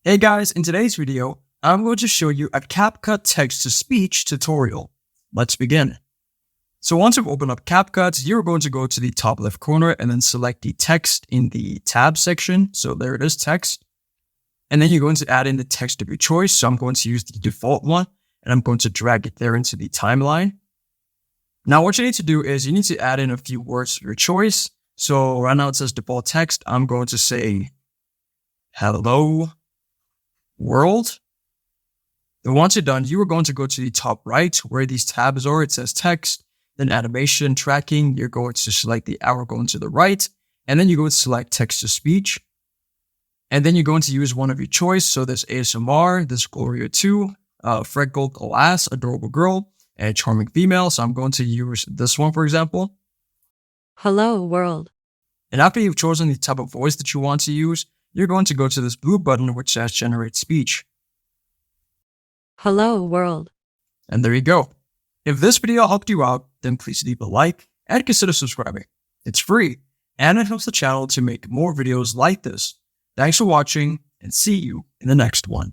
Hey guys, in today's video, I'm going to show you a CapCut text-to-speech tutorial. Let's begin. So once you've opened up CapCut, you're going to go to the top left corner and then select the text in the tab section. So there it is, text. And then you're going to add in the text of your choice. So I'm going to use the default one and I'm going to drag it there into the timeline. Now what you need to do is you need to add in a few words of your choice. So right now it says default text. I'm going to say, hello world. Then once you're done, you are going to go to the top right where these tabs are. It says text, then animation, tracking. You're going to select the arrow going to the right, and then you go to select text to speech. And then you're going to use one of your choice. So there's ASMR, there's Gloria 2, freckled alas, adorable girl, and charming female. So I'm going to use this one, for example. Hello, world. And after you've chosen the type of voice that you want to use, you're going to go to this blue button which says generate speech. Hello, world. And there you go. If this video helped you out, then please leave a like and consider subscribing. It's free and it helps the channel to make more videos like this. Thanks for watching and see you in the next one.